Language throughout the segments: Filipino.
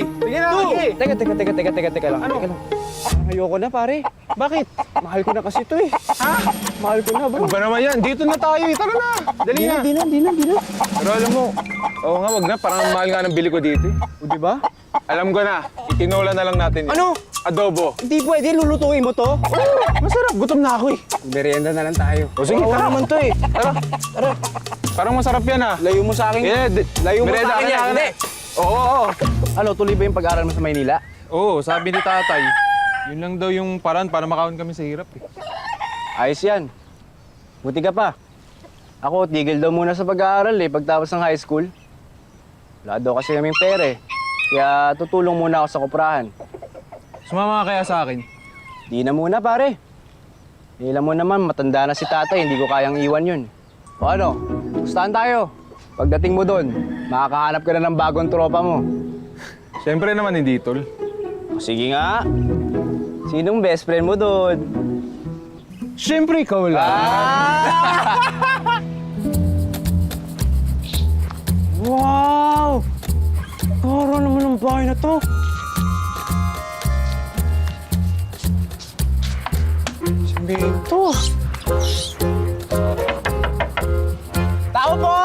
Sige na, sige! Teka lang. Ano? Teka lang. Ayoko na, pare. Bakit? Mahal ko na kasi ito eh. Ha? Mahal ko na, bro. Ano ba naman yan? Dito na tayo eh. Tara na! Dali na! Di na. Pero alam mo, oo nga, wag na. Parang ang mahal nga ng bili ko dito eh. O, di ba? Alam ko na, itinola na lang natin yun. Ano? Adobo. Hindi pwede, lulutuin mo to? Masarap, gutom na ako eh. Merienda na lang tayo. O sige, Kawawa tara. naman to eh. Tara. Parang masarap yan ah. Layo mo sa akin. Layo mo Merienda sa akin ka na, yan. Hindi. Oo. Ano, tuloy ba yung pag-aaral mo sa Maynila? Oo, sabi ni tatay, yun lang daw yung paraan para makawin kami sa hirap eh. Ayos yan. Buti ka pa. Ako, tigil daw muna sa pag-aaral eh, pagtapos ng high school. Wala daw kasi kaming pera eh. Kaya tutulong muna ako sa koprahan. Sumama ka kaya sa akin? Di na muna, pare. Ilan mo naman, matanda na si tatay, hindi ko kayang iwan yun. O ano, gustahan tayo. Pagdating mo doon, makakahanap ka na ng bagong tropa mo. Siyempre naman hindi, tol. O, sige nga. Sinong best friend mo doon? Siyempre ikaw lang. Wow! Toro naman ang bahay na to. Simento. Tao po!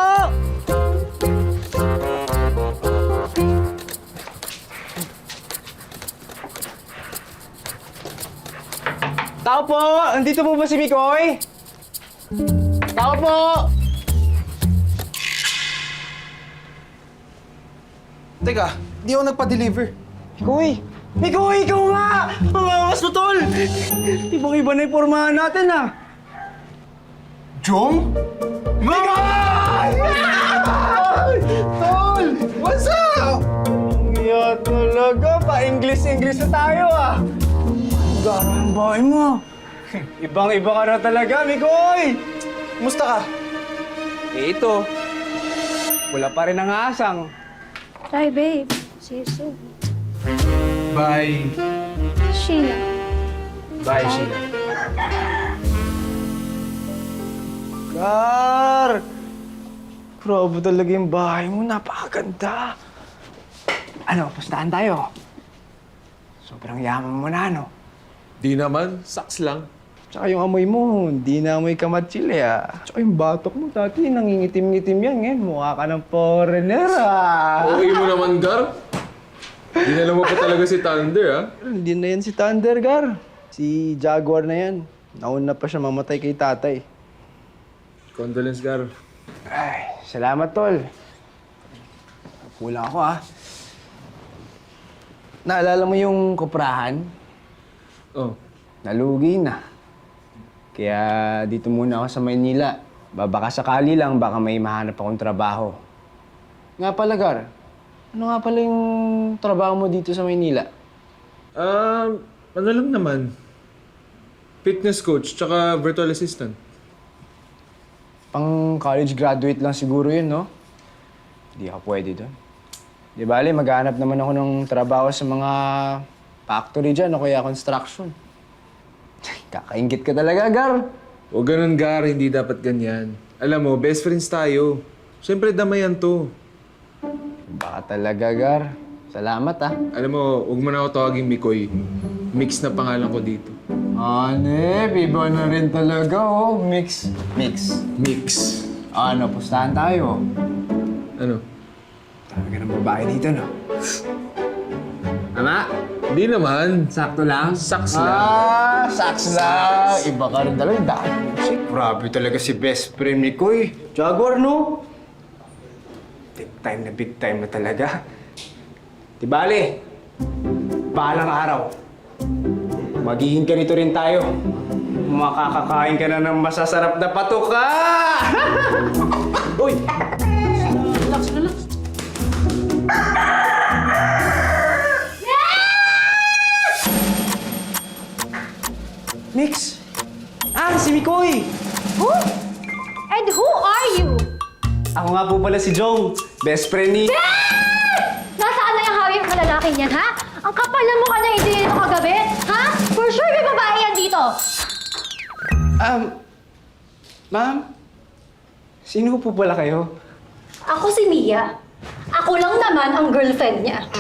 Tao po! Andito po ba si Mikoy? Tao po! Teka, di ako nagpa-deliver. Mikoy! Mikoy, ikaw nga! Ang angas mo, tol! Ibang-iba na yung pormahan natin, ah! Jong? Mikoy! Tol! What's up? Iya talaga, pa-English na tayo, ah! Gara ang bahay mo. Ibang-iba ka na talaga, Mikoy! Kumusta ka? Eh, ito. Wala pa rin ang asang. Bye, babe. See you soon. Bye. Sheila. Bye, Sheila. Gar! Grabe talaga yung bahay mo. Napakaganda. Ano, pustahan tayo. Sobrang yaman mo na, no? Di naman, saks lang. Tsaka yung amoy mo, hindi na amoy kamatsili, ah. Tsaka yung batok mo, dati nangingitim-ngitim yan. Ngayon, mukha ka ng foreigner, ah. Okay mo naman, Gar. Dinala mo pa talaga si Thunder, ah. Hindi na yan si Thunder, Gar. Si Jaguar na yan. Nauna pa siya mamatay kay tatay. Condolence, Gar. Ay, salamat, tol. Kulang ako, ah. Naalala mo yung koprahan? Oh. Nalugi na. Kaya dito muna ako sa Maynila. Baka sakali lang, baka may mahanap akong trabaho. Nga pala, Gar. Ano nga pala yung trabaho mo dito sa Maynila? Ano lang naman. Fitness coach, tsaka virtual assistant. Pang college graduate lang siguro yun, no? Hindi ako pwede doon. Di bale, maghanap naman ako ng trabaho sa mga factory dyan o kaya construction. Kakaingit ka talaga, Gar. O ganun, Gar, hindi dapat ganyan. Alam mo, best friends tayo. Siyempre, damayan to. Baka talaga, Gar. Salamat, ah. Alam mo, huwag mo na ako tawaging Mikoy. Mix na pangalan ko dito. Anep, iba na rin talaga, oh. Mix. Mix. Ano, pustahan tayo. Ano? Talaga ng babae dito, no? Ama, Hindi naman. sakto lang? Saks lang. Ah, saks lang. Iba ka rin talaga. Dahil music. Grabe talaga si best friend ni Koy. Jaguar, no? Big time na talaga. Di bale, balang araw. Magiging ganito rin tayo. Makakakain ka na ng masasarap na patuka! Uy! Relax. Mix! Ah, si Mikoy! Who? And who are you? Ako nga po pala si Jong, best friend ni... Nasaan na yung hawi ng kalalaking yan, ha? Ang kapal na mukha niya hindi nito kagabi, ha? For sure may babae yan dito. Ma'am? Sino po pala kayo? Ako si Mia. Ako Ako lang naman ang girlfriend niya.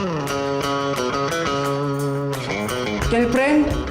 Girlfriend?